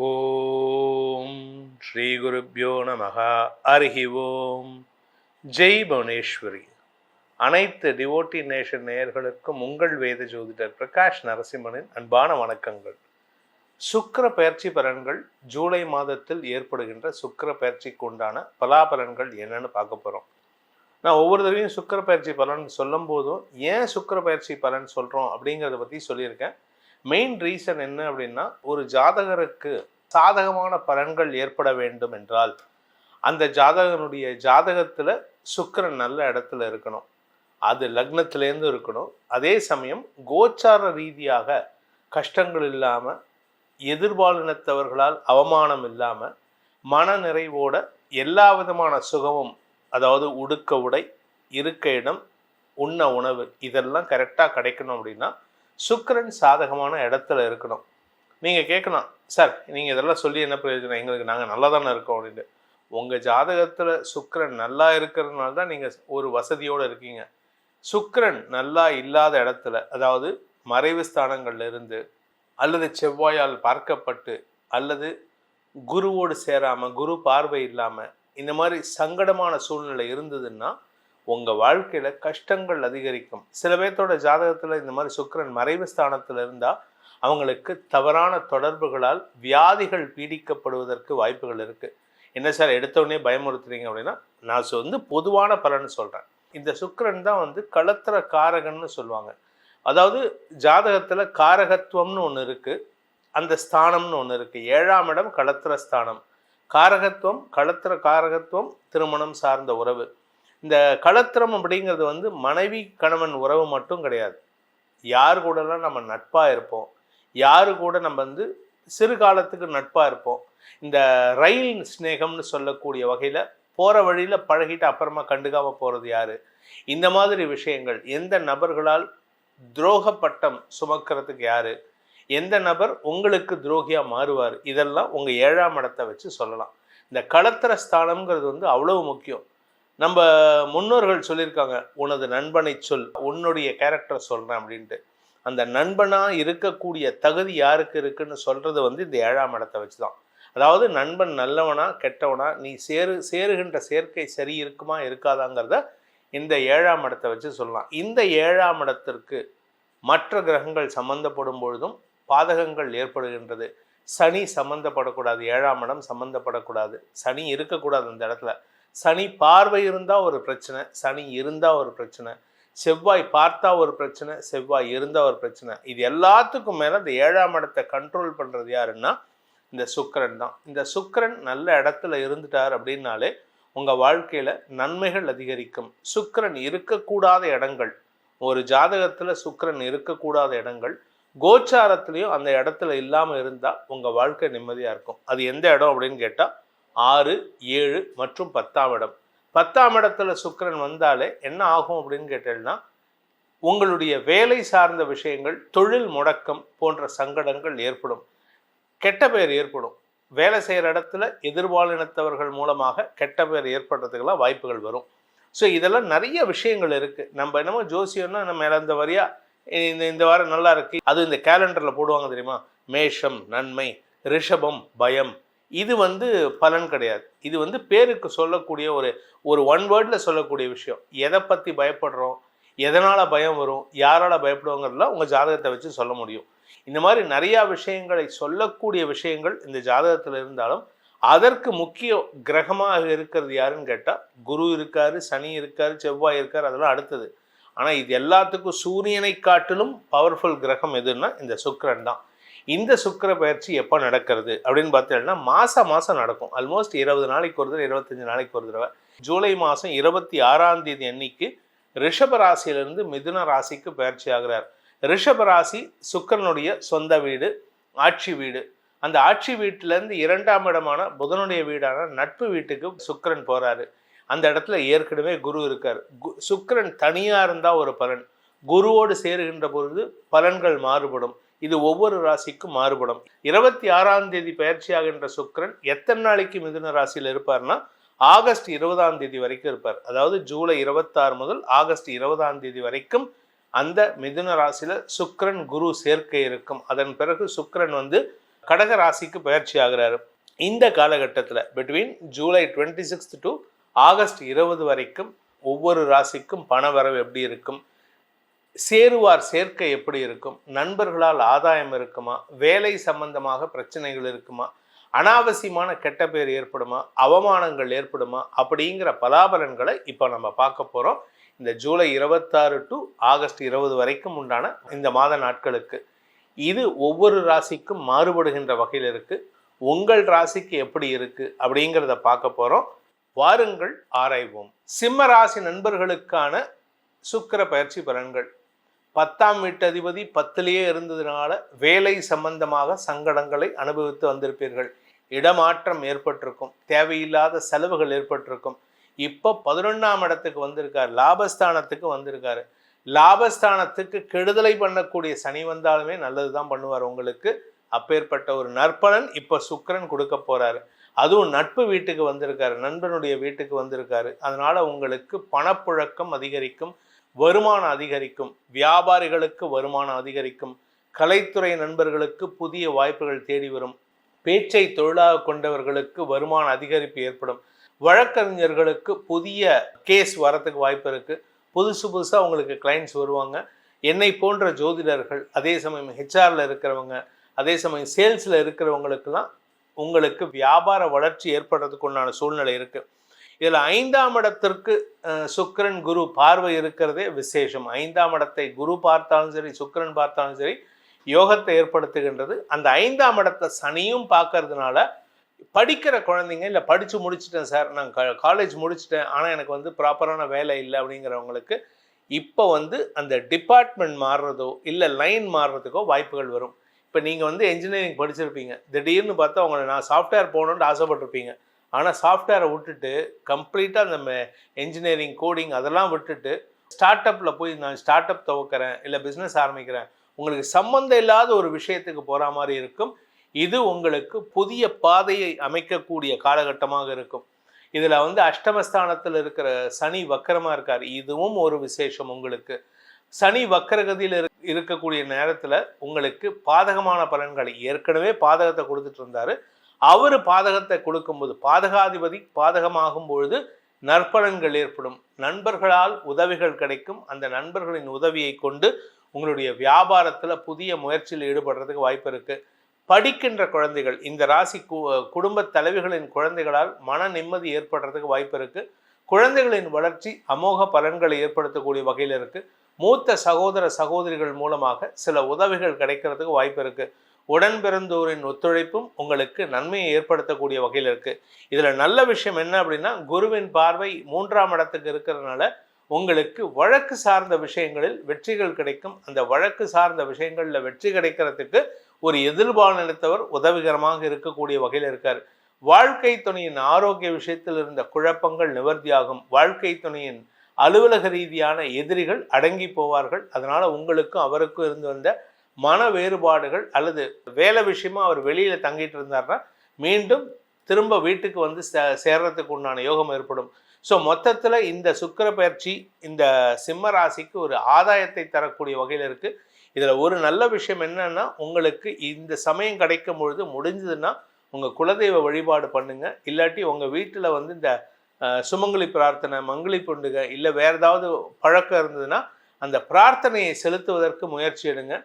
ஓம் ஸ்ரீ குருப்யோ நமஹ. ஹரிஹி ஓம். ஜெய் புவனேஸ்வரி. அனைத்து டிவோட்டி நேஷன் நேயர்களுக்கும் உங்கள் வேத ஜோதிடர் பிரகாஷ் நரசிம்மனின் அன்பான வணக்கங்கள். சுக்கிர பயிற்சி பலன்கள் ஜூலை மாதத்தில் ஏற்படுகின்ற சுக்கிர பயிற்சிக்கு உண்டான பலாபலன்கள் என்னன்னு பார்க்க போகிறோம். நான் ஒவ்வொரு தடவையும் சுக்கிர பயிற்சி பலன் சொல்லும் போதும் ஏன் சுக்கிர பயிற்சி பலன் சொல்கிறோம் அப்படிங்கிறத பற்றி சொல்லியிருக்கேன். மெயின் ரீசன் என்ன அப்படின்னா, ஒரு ஜாதகருக்கு சாதகமான பலன்கள் ஏற்பட வேண்டும் என்றால் அந்த ஜாதகனுடைய ஜாதகத்தில் சுக்கிரன் நல்ல இடத்துல இருக்கணும், அது லக்னத்திலேருந்து இருக்கணும். அதே சமயம் கோச்சார ரீதியாக கஷ்டங்கள் இல்லாமல், எதிர்பாலினத்தவர்களால் அவமானம் இல்லாமல், மன நிறைவோட எல்லா விதமான சுகமும், அதாவது உடுக்க உடை, இருக்க இடம், உண்ண உணவு, இதெல்லாம் கரெக்டாக கிடைக்கணும். அப்படின்னா சுக்கிரன் சாதகமான இடத்துல இருக்கணும். நீங்கள் கேட்கலாம், சார் நீங்கள் இதெல்லாம் சொல்லி என்ன பிரயோஜனம், எங்களுக்கு நாங்கள் நல்லா தானே இருக்கோம் அப்படின்ட்டு. உங்கள் ஜாதகத்தில் சுக்கிரன் நல்லா இருக்கிறதுனால தான் நீங்கள் ஒரு வசதியோடு இருக்கீங்க. சுக்கிரன் நல்லா இல்லாத இடத்துல, அதாவது மறைவு ஸ்தானங்கள்ல இருந்து, அல்லது செவ்வாயால் பார்க்கப்பட்டு, அல்லது குருவோடு சேராமல், குரு பார்வை இல்லாமல், இந்த மாதிரி சங்கடமான சூழ்நிலை இருந்ததுன்னா உங்கள் வாழ்க்கையில் கஷ்டங்கள் அதிகரிக்கும். சில பேர்த்தோட ஜாதகத்தில் இந்த மாதிரி சுக்கிரன் மறைவு ஸ்தானத்தில் இருந்தால் அவங்களுக்கு தவறான தொடர்புகளால் வியாதிகள் பீடிக்கப்படுவதற்கு வாய்ப்புகள் இருக்குது. என்ன சார் எடுத்தோடனே பயமுறுத்துறீங்க அப்படின்னா, நான் பொதுவான பலன் சொல்கிறேன். இந்த சுக்கிரன் தான் களத்திர காரகன்னு சொல்லுவாங்க. அதாவது ஜாதகத்தில் காரகத்துவம்னு ஒன்று இருக்குது, அந்த ஸ்தானம்னு ஒன்று இருக்குது. 7ஆம் இடம் களத்திர ஸ்தானம். காரகத்துவம், களத்திர காரகத்துவம் திருமணம் சார்ந்த உறவு. இந்த களத்திரம் அப்படிங்கிறது மனைவி கணவன் உறவு மட்டும் கிடையாது. யார் கூடலாம் நம்ம நட்பாக இருப்போம், யாரு கூட நம்ம சிறு காலத்துக்கு நட்பாக இருப்போம். இந்த ரயில் ஸ்நேகம்னு சொல்லக்கூடிய வகையில் போகிற வழியில் பழகிட்டு அப்புறமா கண்டுக்காமல் போகிறது யார், இந்த மாதிரி விஷயங்கள். எந்த நபர்களால் துரோக பட்டம் சுமக்கிறதுக்கு யார், எந்த நபர் உங்களுக்கு துரோகியாக மாறுவார், இதெல்லாம் உங்கள் 7ஆம் இடத்தை வச்சு சொல்லலாம். இந்த களத்திர ஸ்தானம்ங்கிறது அவ்வளவு முக்கியம். நம்ம முன்னோர்கள் சொல்லியிருக்காங்க, உனது நண்பனை சொல், உன்னுடைய கேரக்டர் சொல்கிறேன் அப்படின்ட்டு. அந்த நண்பனாக இருக்கக்கூடிய தகுதி யாருக்கு இருக்குன்னு சொல்கிறது இந்த 7ஆம் இடத்தை வச்சு தான். அதாவது நண்பன் நல்லவனா கெட்டவனா, நீ சேருகின்ற சேர்க்கை சரி இருக்குமா இருக்காதாங்கிறத இந்த 7ஆம் இடத்தை வச்சு சொல்லலாம். இந்த 7ஆம் இடத்திற்கு மற்ற கிரகங்கள் சம்பந்தப்படும் பொழுதும் பாதகங்கள் ஏற்படுகின்றது. சனி சம்மந்தப்படக்கூடாது, 7ஆம் இடம் சம்மந்தப்படக்கூடாது, சனி இருக்கக்கூடாது அந்த இடத்துல. சனி பார்வை இருந்தால் ஒரு பிரச்சனை, சனி இருந்தால் ஒரு பிரச்சனை, செவ்வாய் பார்த்தா ஒரு பிரச்சனை, செவ்வாய் இருந்தால் ஒரு பிரச்சனை. இது எல்லாத்துக்கும் மேலே இந்த 7ஆம் இடத்தை கண்ட்ரோல் பண்ணுறது யாருன்னா இந்த சுக்கிரன் தான். இந்த சுக்கிரன் நல்ல இடத்துல இருந்துட்டார் அப்படின்னாலே உங்கள் வாழ்க்கையில் நன்மைகள் அதிகரிக்கும். சுக்கிரன் இருக்கக்கூடாத இடங்கள், ஒரு ஜாதகத்தில் சுக்கிரன் இருக்கக்கூடாத இடங்கள் கோச்சாரத்துலேயும் அந்த இடத்துல இல்லாமல் இருந்தால் உங்கள் வாழ்க்கை நிம்மதியாக இருக்கும். அது எந்த இடம் அப்படின்னு கேட்டால் 6, 7 மற்றும் 10ஆம் இடம். 10ஆம் இடத்துல சுக்கிரன் வந்தாலே என்ன ஆகும் அப்படின்னு கேட்டீங்கன்னா, உங்களுடைய வேலை சார்ந்த விஷயங்கள், தொழில் முடக்கம் போன்ற சங்கடங்கள் ஏற்படும், கெட்ட பெயர் ஏற்படும். வேலை செய்கிற இடத்துல எதிர்பாலினத்தவர்கள் மூலமாக கெட்ட பெயர் ஏற்படுறதுக்கெல்லாம் வாய்ப்புகள் வரும். ஸோ இதெல்லாம் நிறைய விஷயங்கள் இருக்குது. நம்ம என்னமோ ஜோசியம்னா நம்ம இழந்த வரியா இந்த வாரம் நல்லா இருக்கு, அது இந்த கேலண்டரில் போடுவாங்க தெரியுமா, மேஷம் நன்மை, ரிஷபம் பயம். இது பலன் கிடையாது. இது பேருக்கு சொல்லக்கூடிய ஒரு ஒன் வேர்டில் சொல்லக்கூடிய விஷயம். எதை பற்றி பயப்படுறோம், எதனால் பயம் வரும், யாரால் பயப்படுவோங்கிறதுலாம் உங்கள் ஜாதகத்தை வச்சு சொல்ல முடியும். இந்த மாதிரி நிறையா விஷயங்களை சொல்லக்கூடிய விஷயங்கள் இந்த ஜாதகத்தில் இருந்தாலும் அதற்கு முக்கிய கிரகமாக இருக்கிறது யாருன்னு கேட்டால் குரு இருக்காரு, சனி இருக்காரு, செவ்வாய் இருக்கார், அதெல்லாம் அடுத்தது. ஆனால் இது எல்லாத்துக்கும் சூரியனை காட்டிலும் பவர்ஃபுல் கிரகம் எதுன்னா இந்த சுக்கிரன் தான். இந்த சுக்கிர பயிற்சி எப்போ நடக்கிறது அப்படின்னு பார்த்தீங்கன்னா மாதம் நடக்கும். ஆல்மோஸ்ட் 20 நாளைக்கு ஒரு தடவை, 25 நாளைக்கு ஒரு தடவை. ஜூலை மாதம் 26ஆம் தேதி அன்னைக்கு ரிஷப ராசியிலிருந்து மிதுன ராசிக்கு பயிற்சி ஆகிறார். ரிஷப ராசி சுக்கிரனுடைய சொந்த வீடு, ஆட்சி வீடு. அந்த ஆட்சி வீட்டிலேருந்து 2ஆம் இடமான புதனுடைய வீடான நட்பு வீட்டுக்கு சுக்கிரன் போகிறாரு. அந்த இடத்துல ஏற்கனவே குரு இருக்கார். சுக்கிரன் தனியாக இருந்தால் ஒரு பலன், குருவோடு சேருகின்ற பொழுது பலன்கள் மாறுபடும். இது ஒவ்வொரு ராசிக்கும் மாறுபடும். 26ஆம் தேதி பயிற்சியாகின்ற சுக்கிரன் எத்தனை நாளைக்கு மிதுன ராசியில் இருப்பார்னா ஆகஸ்ட் 20ஆம் தேதி வரைக்கும் இருப்பார். அதாவது ஜூலை 26 முதல் ஆகஸ்ட் 20ஆம் தேதி வரைக்கும் அந்த மிதுன ராசியில் சுக்கிரன் குரு சேர்க்கை இருக்கும். அதன் பிறகு சுக்கிரன் கடக ராசிக்கு பயிற்சி ஆகிறாரு. இந்த காலகட்டத்தில் பிட்வீன் ஜூலை 26 டு ஆகஸ்ட் 20 வரைக்கும் ஒவ்வொரு ராசிக்கும் பண வரவு எப்படி இருக்கும், சேருவார் சேர்க்கை எப்படி இருக்கும், நண்பர்களால் ஆதாயம் இருக்குமா, வேலை சம்பந்தமாக பிரச்சனைகள் இருக்குமா, அனாவசியமான கெட்ட பேர் ஏற்படுமா, அவமானங்கள் ஏற்படுமா, அப்படிங்கிற பலாபலன்களை இப்போ நம்ம பார்க்க போகிறோம். இந்த ஜூலை 26 டு ஆகஸ்ட் 20 வரைக்கும் உண்டான இந்த மாத நாட்களுக்கு இது ஒவ்வொரு ராசிக்கும் மாறுபடுகின்ற வகையில் இருக்குது. உங்கள் ராசிக்கு எப்படி இருக்குது அப்படிங்கிறத பார்க்க போகிறோம். வாருங்கள் ஆராய்வோம். சிம்ம ராசி நண்பர்களுக்கான சுக்கிர பயிற்சி பலன்கள். 10ஆம் வீட்டு அதிபதி 10லேயே இருந்ததுனால வேலை சம்பந்தமாக சங்கடங்களை அனுபவித்து வந்திருப்பீர்கள். இடமாற்றம் ஏற்பட்டிருக்கும், தேவையில்லாத செலவுகள் ஏற்பட்டிருக்கும். இப்போ 11ஆம் இடத்துக்கு வந்திருக்காரு, லாபஸ்தானத்துக்கு வந்திருக்காரு. லாபஸ்தானத்துக்கு கெடுதலை பண்ணக்கூடிய சனி வந்தாலுமே நல்லது தான் பண்ணுவார் உங்களுக்கு. அப்பேற்பட்ட ஒரு நற்பலன் இப்போ சுக்கிரன் கொடுக்க போறாரு. அதுவும் நட்பு வீட்டுக்கு வந்திருக்காரு, நண்பனுடைய வீட்டுக்கு வந்திருக்காரு. அதனால உங்களுக்கு பணப்புழக்கம் அதிகரிக்கும், வருமானம் அதிகரிக்கும், வியாபாரிகளுக்கு வருமானம் அதிகரிக்கும், கலைத்துறை நண்பர்களுக்கு புதிய வாய்ப்புகள் தேடி வரும், பேச்சை தொழிலாக கொண்டவர்களுக்கு வருமான அதிகரிப்பு ஏற்படும், வழக்கறிஞர்களுக்கு புதிய கேஸ் வரத்துக்கு வாய்ப்பு இருக்கு, புதுசாக உங்களுக்கு கிளைண்ட்ஸ் வருவாங்க. என்னை போன்ற ஜோதிடர்கள், அதே சமயம் ஹெச்ஆரில் இருக்கிறவங்க, அதே சமயம் சேல்ஸில் இருக்கிறவங்களுக்கெல்லாம் உங்களுக்கு வியாபார வளர்ச்சி ஏற்படுறதுக்கு உண்டான சூழ்நிலை இருக்குது. இதில் 5ஆம் இடத்திற்கு சுக்கிரன் குரு பார்வை இருக்கிறதே விசேஷம். 5ஆம் இடத்தை குரு பார்த்தாலும் சரி, சுக்கிரன் பார்த்தாலும் சரி, யோகத்தை ஏற்படுத்துகின்றது. அந்த 5ஆம் இடத்தை சனியும் பார்க்கறதுனால படிக்கிற குழந்தைங்க, இல்லை படித்து முடிச்சுட்டேன் சார், நான் காலேஜ் முடிச்சுட்டேன், ஆனால் எனக்கு ப்ராப்பரான வேலை இல்லை அப்படிங்கிறவங்களுக்கு இப்போ அந்த டிபார்ட்மெண்ட் மாறுறதோ இல்லை லைன் மாறுறதுக்கோ வாய்ப்புகள் வரும். இப்போ நீங்கள் என்ஜினியரிங் படிச்சிருப்பீங்க, திடீர்னு பார்த்தா உங்களை நான் சாஃப்ட்வேர் போகணுன்னு ஆசைப்பட்டிருப்பீங்க. ஆனால் சாஃப்ட்வேரை விட்டுட்டு கம்ப்ளீட்டாக அந்த என்ஜினியரிங் கோடிங் அதெல்லாம் விட்டுட்டு ஸ்டார்ட் அப்பில் போய் நான் ஸ்டார்ட் அப் துவக்கிறேன், இல்லை பிஸ்னஸ் ஆரம்பிக்கிறேன், உங்களுக்கு சம்மந்தம் இல்லாத ஒரு விஷயத்துக்கு போகிற மாதிரி இருக்கும். இது உங்களுக்கு புதிய பாதையை அமைக்கக்கூடிய காலகட்டமாக இருக்கும். இதில் அஷ்டமஸ்தானத்தில் இருக்கிற சனி வக்கரமாக இருக்கார். இதுவும் ஒரு விசேஷம். உங்களுக்கு சனி வக்கரகதியில் இருக்கக்கூடிய நேரத்தில் உங்களுக்கு பாதகமான பலன்களை, ஏற்கனவே பாதகத்தை கொடுத்துட்டு இருந்தார், அவர் பாதகத்தை கொடுக்கும்போது, பாதகாதிபதி பாதகமாகும் பொழுது நற்பலன்கள் ஏற்படும், நண்பர்களால் உதவிகள் கிடைக்கும். அந்த நண்பர்களின் உதவியை கொண்டு உங்களுடைய வியாபாரத்தில் புதிய முயற்சியில் ஈடுபடுறதுக்கு வாய்ப்பு இருக்குது. படிக்கின்ற குழந்தைகள், இந்த ராசி குடும்ப தலைவிகளின் குழந்தைகளால் மன நிம்மதி ஏற்படுறதுக்கு வாய்ப்பு இருக்குது. குழந்தைகளின் வளர்ச்சி அமோக பலன்களை ஏற்படுத்தக்கூடிய வகையில் இருக்குது. மூத்த சகோதர சகோதரிகள் மூலமாக சில உதவிகள் கிடைக்கிறதுக்கு வாய்ப்பு இருக்குது. உடன் பிறந்தோரின் ஒத்துழைப்பும் உங்களுக்கு நன்மையை ஏற்படுத்தக்கூடிய வகையில் இருக்குது. இதில் நல்ல விஷயம் என்ன அப்படின்னா, குருவின் பார்வை 3ஆம் இடத்துக்கு இருக்கிறதுனால உங்களுக்கு வழக்கு சார்ந்த விஷயங்களில் வெற்றிகள் கிடைக்கும். அந்த வழக்கு சார்ந்த விஷயங்களில் வெற்றி கிடைக்கிறதுக்கு ஒரு எதிர்பாலினத்தவர் உதவிகரமாக இருக்கக்கூடிய வகையில் இருக்கார். வாழ்க்கை துணையின் ஆரோக்கிய விஷயத்தில் இருந்த குழப்பங்கள் நிவர்த்தியாகும். வாழ்க்கை துணையின் அலுவலக ரீதியான எதிரிகள் அடங்கி போவார்கள். அதனால உங்களுக்கும் அவருக்கும் இருந்து வந்த மன வேறுபாடுகள், அல்லது வேலை விஷயமா அவர் வெளியில தங்கிட்டு இருந்தார்னா மீண்டும் திரும்ப வீட்டுக்கு சேர்றதுக்கு உண்டான யோகம் ஏற்படும். ஸோ மொத்தத்தில் இந்த சுக்கிர பயிற்சி இந்த சிம்ம ராசிக்கு ஒரு ஆதாயத்தை தரக்கூடிய வகையில் இருக்குது. இதில் ஒரு நல்ல விஷயம் என்னன்னா, உங்களுக்கு இந்த சமயம் கிடைக்கும் பொழுது முடிஞ்சதுன்னா உங்கள் குலதெய்வ வழிபாடு பண்ணுங்க. இல்லாட்டி உங்கள் வீட்டில் இந்த சுமங்கலி பிரார்த்தனை, மங்களி பொண்டுக, இல்லை வேறு ஏதாவது பழக்கம் இருந்ததுன்னா அந்த பிரார்த்தனையை செலுத்துவதற்கு முயற்சி எடுங்க.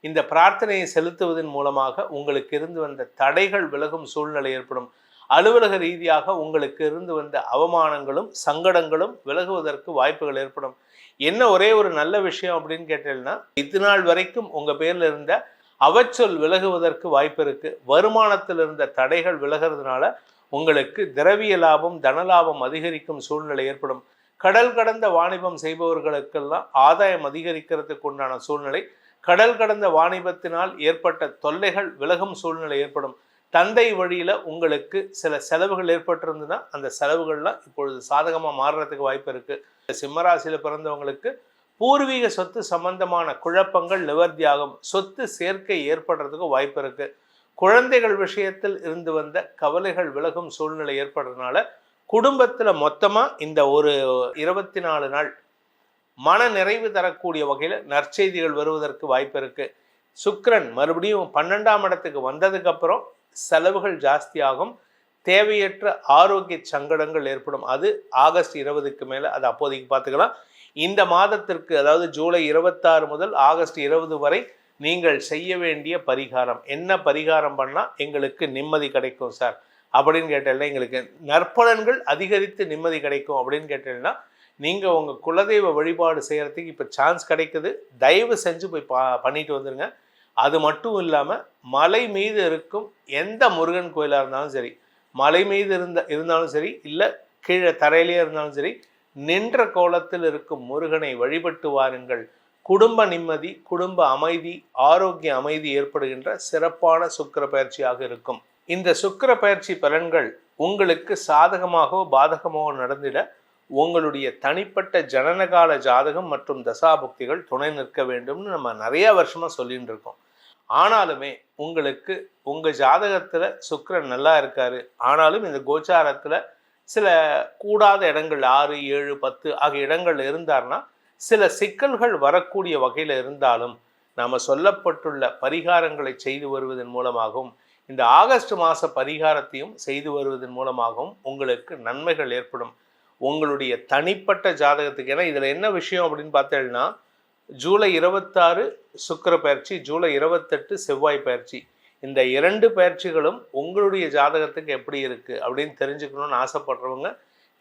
இந்த பிரார்த்தனையை செலுத்துவதன் மூலமாக உங்களுக்கு இருந்து வந்த தடைகள் விலகும் சூழ்நிலை ஏற்படும். அலுவலக ரீதியாக உங்களுக்கு இருந்து வந்த அவமானங்களும் சங்கடங்களும் விலகுவதற்கு வாய்ப்புகள் ஏற்படும். என்ன ஒரே ஒரு நல்ல விஷயம் அப்படின்னு கேட்டீங்கன்னா, இது நாள் வரைக்கும் உங்கள் பேரில் இருந்த அவச்சொல் விலகுவதற்கு வாய்ப்பு இருக்குது. வருமானத்தில் இருந்த தடைகள் விலகிறதுனால உங்களுக்கு திரவிய லாபம், தனலாபம் அதிகரிக்கும் சூழ்நிலை ஏற்படும். கடல் கடந்த வாணிபம் செய்பவர்களுக்கெல்லாம் ஆதாயம் அதிகரிக்கிறதுக்கு உண்டான சூழ்நிலை, கடல் கடந்த வாணிபத்தினால் ஏற்பட்ட தொல்லைகள் விலகும் சூழ்நிலை ஏற்படும். தந்தை வழியில் உங்களுக்கு சில செலவுகள் ஏற்பட்டிருந்ததுன்னா அந்த செலவுகள்லாம் இப்பொழுது சாதகமாக மாறுறதுக்கு வாய்ப்பு இருக்குது. சிம்மராசியில் பிறந்தவங்களுக்கு பூர்வீக சொத்து சம்பந்தமான குழப்பங்கள் நிவர்த்தியாகும். சொத்து சேர்க்கை ஏற்படுறதுக்கு வாய்ப்பு இருக்குது. குழந்தைகள் விஷயத்தில் இருந்து வந்த கவலைகள் விலகும் சூழ்நிலை ஏற்படுறதுனால குடும்பத்தில் மொத்தமாக இந்த ஒரு 24 நாள் மன நிறைவு தரக்கூடிய வகையில் நற்செய்திகள் வருவதற்கு வாய்ப்பு இருக்குது. சுக்கிரன் மறுபடியும் 12ஆம் இடத்துக்கு வந்ததுக்கப்புறம் செலவுகள் ஜாஸ்தியாகும், தேவையற்ற ஆரோக்கிய சங்கடங்கள் ஏற்படும். அது ஆகஸ்ட் 20க்கு மேலே அது அப்போதைக்கு பார்த்துக்கலாம். இந்த மாதத்திற்கு அதாவது ஜூலை 26 முதல் ஆகஸ்ட் 20 வரை நீங்கள் செய்ய வேண்டிய பரிகாரம் என்ன? பரிகாரம் பண்ணால் எங்களுக்கு நிம்மதி கிடைக்கும் சார் அப்படின்னு கேட்டேன்னா, எங்களுக்கு நற்பலன்கள் அதிகரித்து நிம்மதி கிடைக்கும் அப்படின்னு கேட்டீங்கன்னா, நீங்கள் உங்கள் குலதெய்வ வழிபாடு செய்கிறதுக்கு இப்போ சான்ஸ் கிடைக்குது. தயவு செஞ்சு போய் பண்ணிட்டு வந்துடுங்க. அது மட்டும் இல்லாமல் மலை மீது இருக்கும் எந்த முருகன் கோயிலாக இருந்தாலும் சரி, மலை மீது இருந்தாலும் சரி, இல்லை கீழே தரையிலே இருந்தாலும் சரி, நின்ற கோலத்தில் இருக்கும் முருகனை வழிபட்டு வாருங்கள். குடும்ப நிம்மதி, குடும்ப அமைதி, ஆரோக்கிய அமைதி ஏற்படுகின்ற சிறப்பான சுக்கிர பயிற்சியாக இருக்கும். இந்த சுக்கிர பயிற்சி பலன்கள் உங்களுக்கு சாதகமாகவோ பாதகமாகவோ நடந்திட உங்களுடைய தனிப்பட்ட ஜனனகால ஜாதகம் மற்றும் தசாபுக்திகள் துணை நிற்க வேண்டும்னு நம்ம நிறைய வருஷமா சொல்லிட்டு இருக்கோம். ஆனாலுமே உங்களுக்கு உங்கள் ஜாதகத்தில் சுக்கிரன் நல்லா இருக்காரு, ஆனாலும் இந்த கோச்சாரத்தில் சில கூடாத இடங்கள் 6, 7, 10 ஆகிய இடங்கள் இருந்தார்னா சில சிக்கல்கள் வரக்கூடிய வகையில் இருந்தாலும் நாம் சொல்லப்பட்டுள்ள பரிகாரங்களை செய்து வருவதன் மூலமாகவும் இந்த ஆகஸ்ட் மாத பரிகாரத்தையும் செய்து வருவதன் மூலமாகவும் உங்களுக்கு நன்மைகள் ஏற்படும். உங்களுடைய தனிப்பட்ட ஜாதகத்துக்கு, ஏன்னா இதில் என்ன விஷயம் அப்படின்னு பார்த்தீங்கன்னா, ஜூலை 26 சுக்கிர பயிற்சி, ஜூலை 28 செவ்வாய் பயிற்சி, இந்த 2 பயிற்சிகளும் உங்களுடைய ஜாதகத்துக்கு எப்படி இருக்குது அப்படின்னு தெரிஞ்சுக்கணும்னு ஆசைப்படுறவங்க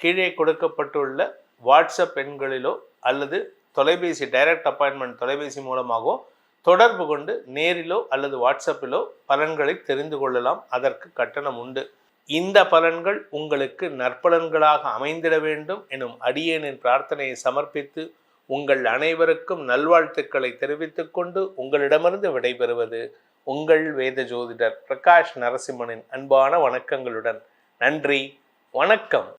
கீழே கொடுக்கப்பட்டுள்ள வாட்ஸ்அப் எண்களிலோ அல்லது தொலைபேசி டைரக்ட் அப்பாயின்மெண்ட் தொலைபேசி மூலமாகவோ தொடர்பு கொண்டு நேரிலோ அல்லது வாட்ஸ்அப்பிலோ பலன்களை தெரிந்து கொள்ளலாம். அதற்கு கட்டணம் உண்டு. இந்த பலன்கள் உங்களுக்கு நற்பலன்களாக அமைந்திட வேண்டும் எனும் அடியேனின் பிரார்த்தனையை சமர்ப்பித்து உங்கள் அனைவருக்கும் நல்வாழ்த்துக்களை தெரிவித்துக் கொண்டு உங்களிடமிருந்து விடைபெறுவது உங்கள் வேத ஜோதிடர் பிரகாஷ் நரசிம்மனின் அன்பான வணக்கங்களுடன். நன்றி, வணக்கம்.